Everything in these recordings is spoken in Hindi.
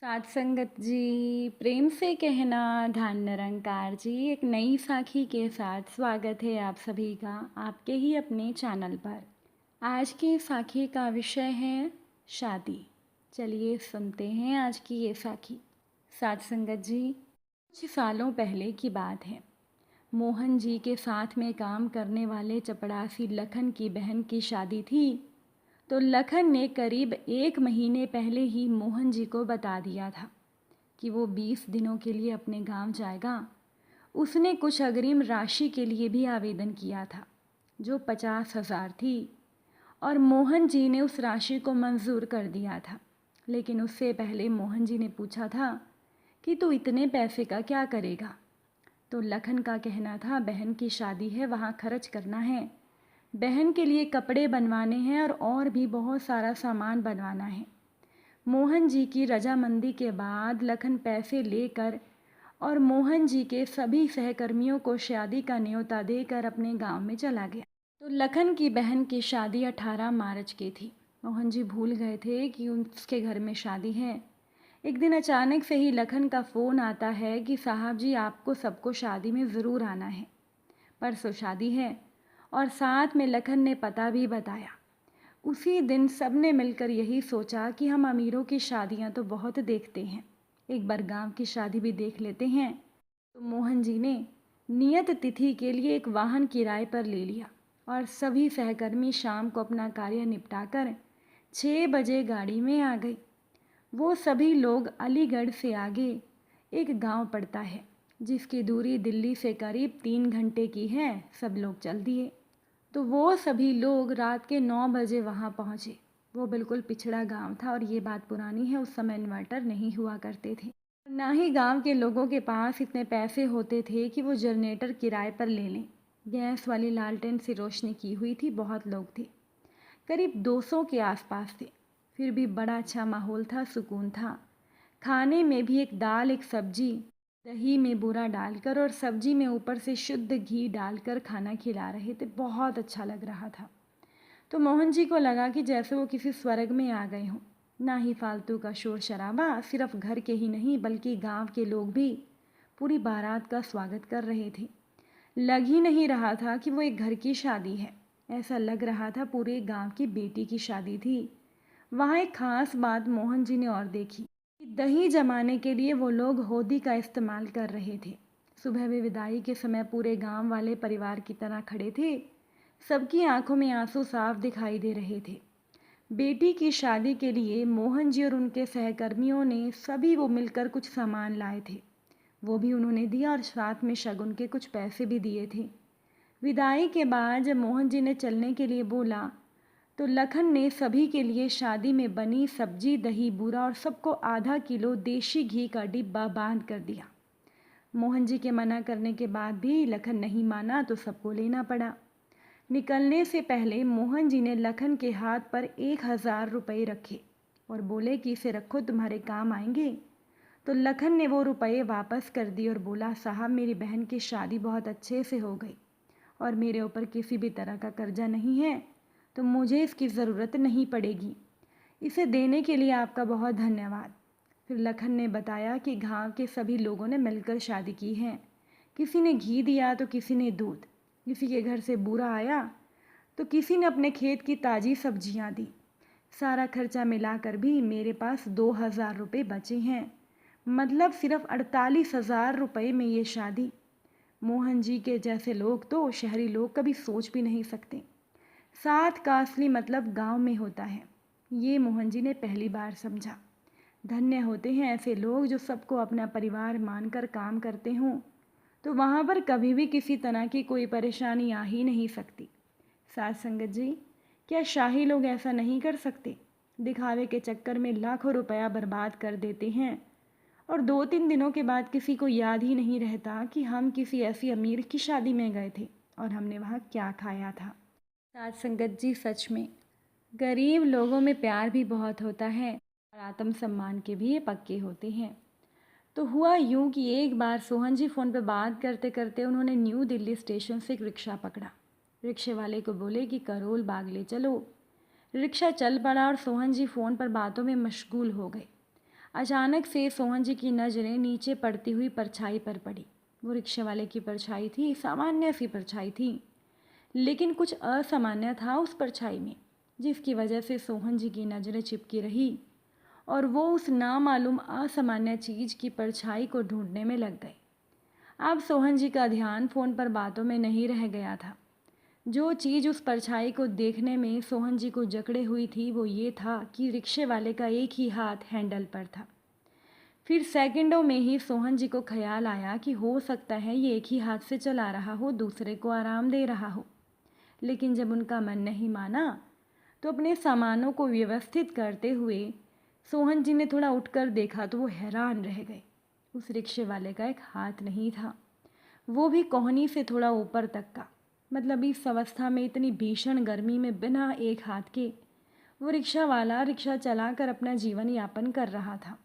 साथ संगत जी, प्रेम से कहना धन निरंकार जी, एक नई साखी के साथ स्वागत है आप सभी का आपके ही अपने चैनल पर। आज की साखी का विषय है शादी। चलिए सुनते हैं आज की ये साखी। साथ संगत जी, कुछ सालों पहले की बात है। मोहन जी के साथ में काम करने वाले चपड़ासी लखन की बहन की शादी थी। तो लखन ने करीब 1 महीने पहले ही मोहन जी को बता दिया था कि वो 20 दिनों के लिए अपने गांव जाएगा। उसने कुछ अग्रिम राशि के लिए भी आवेदन किया था जो 50,000 थी, और मोहन जी ने उस राशि को मंजूर कर दिया था। लेकिन उससे पहले मोहन जी ने पूछा था कि तू इतने पैसे का क्या करेगा। तो लखन का कहना था बहन की शादी है, वहाँ खर्च करना है, बहन के लिए कपड़े बनवाने हैं और भी बहुत सारा सामान बनवाना है। मोहन जी की रजामंदी के बाद लखन पैसे लेकर और मोहन जी के सभी सहकर्मियों को शादी का न्योता देकर अपने गांव में चला गया। तो लखन की बहन की शादी 18 मार्च की थी। मोहन जी भूल गए थे कि उसके घर में शादी है। एक दिन अचानक से ही लखन का फ़ोन आता है कि साहब जी आपको सबको शादी में ज़रूर आना है, परसों शादी है। और साथ में लखन ने पता भी बताया। उसी दिन सब ने मिलकर यही सोचा कि हम अमीरों की शादियां तो बहुत देखते हैं, एक बार गांव की शादी भी देख लेते हैं। तो मोहन जी ने नियत तिथि के लिए एक वाहन किराए पर ले लिया और सभी सहकर्मी शाम को अपना कार्य निपटाकर 6 बजे गाड़ी में आ गए। वो सभी लोग अलीगढ़ से आगे एक गांव पड़ता है जिसकी दूरी दिल्ली से करीब 3 घंटे की है। सब लोग चल दिए। तो वो सभी लोग रात के 9 बजे वहाँ पहुँचे। वो बिल्कुल पिछड़ा गांव था और ये बात पुरानी है, उस समय इन्वर्टर नहीं हुआ करते थे। ना ही गांव के लोगों के पास इतने पैसे होते थे कि वो जनरेटर किराए पर ले लें। गैस वाली लालटेन से रोशनी की हुई थी। बहुत लोग थे, करीब 200 के आसपास थे। फिर भी बड़ा अच्छा माहौल था, सुकून था। खाने में भी एक दाल एक सब्जी, दही में बूरा डालकर और सब्जी में ऊपर से शुद्ध घी डालकर खाना खिला रहे थे। बहुत अच्छा लग रहा था। तो मोहन जी को लगा कि जैसे वो किसी स्वर्ग में आ गए हों। ना ही फालतू का शोर शराबा, सिर्फ घर के ही नहीं बल्कि गांव के लोग भी पूरी बारात का स्वागत कर रहे थे। लग ही नहीं रहा था कि वो एक घर की शादी है, ऐसा लग रहा था पूरे गांव की बेटी की शादी थी। वहाँ एक खास बात मोहन जी ने और देखी कि दही जमाने के लिए वो लोग होदी का इस्तेमाल कर रहे थे। सुबह वे विदाई के समय पूरे गांव वाले परिवार की तरह खड़े थे। सबकी आंखों में आंसू साफ दिखाई दे रहे थे। बेटी की शादी के लिए मोहन जी और उनके सहकर्मियों ने सभी वो मिलकर कुछ सामान लाए थे, वो भी उन्होंने दिया और साथ में शगुन के कुछ पैसे भी दिए थे। विदाई के बाद जब मोहन जी ने चलने के लिए बोला तो लखन ने सभी के लिए शादी में बनी सब्जी, दही, बूरा और सबको आधा किलो देशी घी का डिब्बा बांध कर दिया। मोहन जी के मना करने के बाद भी लखन नहीं माना तो सबको लेना पड़ा। निकलने से पहले मोहन जी ने लखन के हाथ पर 1,000 रुपये रखे और बोले कि इसे रखो, तुम्हारे काम आएंगे। तो लखन ने वो रुपये वापस कर दिए और बोला साहब मेरी बहन की शादी बहुत अच्छे से हो गई और मेरे ऊपर किसी भी तरह का कर्जा नहीं है, तो मुझे इसकी ज़रूरत नहीं पड़ेगी। इसे देने के लिए आपका बहुत धन्यवाद। फिर लखन ने बताया कि गांव के सभी लोगों ने मिलकर शादी की है। किसी ने घी दिया तो किसी ने दूध, किसी के घर से बूरा आया तो किसी ने अपने खेत की ताज़ी सब्जियां दी। सारा खर्चा मिलाकर भी मेरे पास 2,000 रुपये बचे हैं। मतलब सिर्फ 48,000 रुपये में ये शादी। मोहन जी के जैसे लोग तो शहरी लोग कभी सोच भी नहीं सकते। साथ का असली मतलब गांव में होता है, ये मोहन जी ने पहली बार समझा। धन्य होते हैं ऐसे लोग जो सबको अपना परिवार मानकर काम करते हों, तो वहाँ पर कभी भी किसी तरह की कोई परेशानी आ ही नहीं सकती। साथ संगत जी, क्या शाही लोग ऐसा नहीं कर सकते? दिखावे के चक्कर में लाखों रुपया बर्बाद कर देते हैं और 2-3 दिनों के बाद किसी को याद ही नहीं रहता कि हम किसी ऐसी अमीर की शादी में गए थे और हमने वहाँ क्या खाया था। साथ संगत जी, सच में गरीब लोगों में प्यार भी बहुत होता है और आत्मसम्मान के भी ये पक्के होते हैं। तो हुआ यूं कि एक बार सोहन जी फ़ोन पर बात करते करते उन्होंने न्यू दिल्ली स्टेशन से एक रिक्शा पकड़ा। रिक्शे वाले को बोले कि करोल बाग ले चलो। रिक्शा चल पड़ा और सोहन जी फ़ोन पर बातों में मशगूल हो गए। अचानक से सोहन जी की नज़रें नीचे पड़ती हुई परछाई पर पड़ी। वो रिक्शे वाले की परछाई थी, सामान्य सी परछाई थी, लेकिन कुछ असामान्य था उस परछाई में, जिसकी वजह से सोहन जी की नज़रें चिपकी रही और वो उस नामालूम असामान्य चीज़ की परछाई को ढूंढने में लग गए। अब सोहन जी का ध्यान फ़ोन पर बातों में नहीं रह गया था। जो चीज़ उस परछाई को देखने में सोहन जी को जकड़े हुई थी वो ये था कि रिक्शे वाले का एक ही हाथ हैंडल पर था। फिर सेकंडों में ही सोहन जी को ख्याल आया कि हो सकता है ये एक ही हाथ से चला रहा हो, दूसरे को आराम दे रहा हो। लेकिन जब उनका मन नहीं माना तो अपने सामानों को व्यवस्थित करते हुए सोहन जी ने थोड़ा उठकर देखा तो वो हैरान रह गए। उस रिक्शे वाले का एक हाथ नहीं था, वो भी कोहनी से थोड़ा ऊपर तक का। मतलब इस अवस्था में, इतनी भीषण गर्मी में, बिना एक हाथ के वो रिक्शा वाला रिक्शा चलाकर अपना जीवन यापन कर रहा था।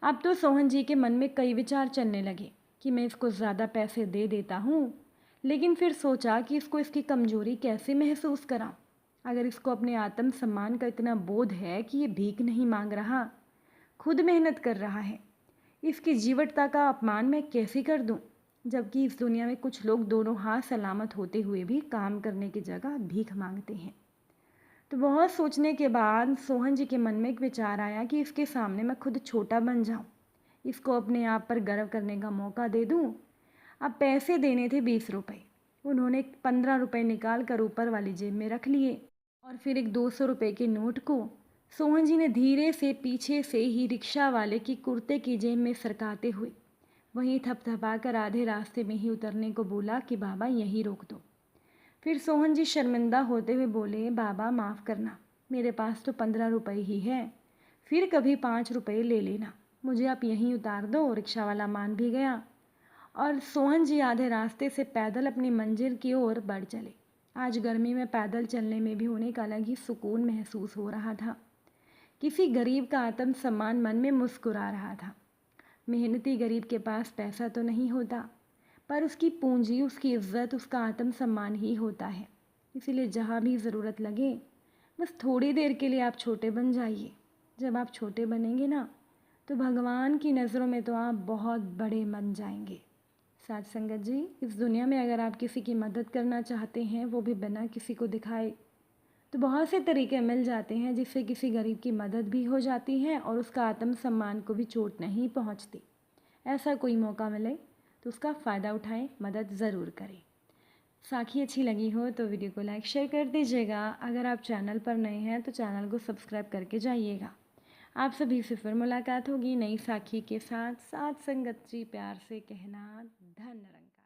अब तो सोहन जी के मन में कई विचार चलने लगे कि मैं इसको ज़्यादा पैसे दे देता हूँ, लेकिन फिर सोचा कि इसको इसकी कमज़ोरी कैसे महसूस कराऊं। अगर इसको अपने आत्म सम्मान का इतना बोध है कि ये भीख नहीं मांग रहा, खुद मेहनत कर रहा है, इसकी जीवटता का अपमान मैं कैसे कर दूं? जबकि इस दुनिया में कुछ लोग दोनों हाथ सलामत होते हुए भी काम करने की जगह भीख मांगते हैं। तो बहुत सोचने के बाद सोहन जी के मन में एक विचार आया कि इसके सामने मैं खुद छोटा बन जाऊं, इसको अपने आप पर गर्व करने का मौका दे दूं। अब पैसे देने थे 20 रुपये। उन्होंने 15 रुपये निकाल कर ऊपर वाली जेब में रख लिए और फिर एक 200 रुपये के नोट को सोहन जी ने धीरे से पीछे से ही रिक्शा वाले की कुर्ते की जेब में सरकाते हुए वहीं थपथपाकर आधे रास्ते में ही उतरने को बोला कि बाबा यहीं रोक दो। फिर सोहन जी शर्मिंदा होते हुए बोले, बाबा माफ़ करना, मेरे पास तो 15 रुपये ही है, फिर कभी 5 रुपये ले लेना, मुझे आप यहीं उतार दो। रिक्शा वाला मान भी गया और सोहन जी आधे रास्ते से पैदल अपनी मंजिल की ओर बढ़ चले। आज गर्मी में पैदल चलने में भी उन्हें एक अलग ही सुकून महसूस हो रहा था। किसी गरीब का आत्म सम्मान मन में मुस्कुरा रहा था। मेहनती गरीब के पास पैसा तो नहीं होता, पर उसकी पूंजी, उसकी इज्जत, उसका आत्म सम्मान ही होता है। इसीलिए जहाँ भी ज़रूरत लगे बस थोड़ी देर के लिए आप छोटे बन जाइए। जब आप छोटे बनेंगे ना तो भगवान की नज़रों में तो आप बहुत बड़े बन जाएंगे। साथ संगत जी, इस दुनिया में अगर आप किसी की मदद करना चाहते हैं, वो भी बिना किसी को दिखाए, तो बहुत से तरीके मिल जाते हैं जिससे किसी गरीब की मदद भी हो जाती है और उसका आत्म सम्मान को भी चोट नहीं पहुंचती। ऐसा कोई मौका मिले तो उसका फ़ायदा उठाएं, मदद ज़रूर करें। साखी अच्छी लगी हो तो वीडियो को लाइक शेयर कर दीजिएगा। अगर आप चैनल पर नए हैं तो चैनल को सब्सक्राइब करके जाइएगा। आप सभी से फिर मुलाकात होगी नई साखी के साथ। साथ संगत जी प्यार से कहना, धन निरंकार।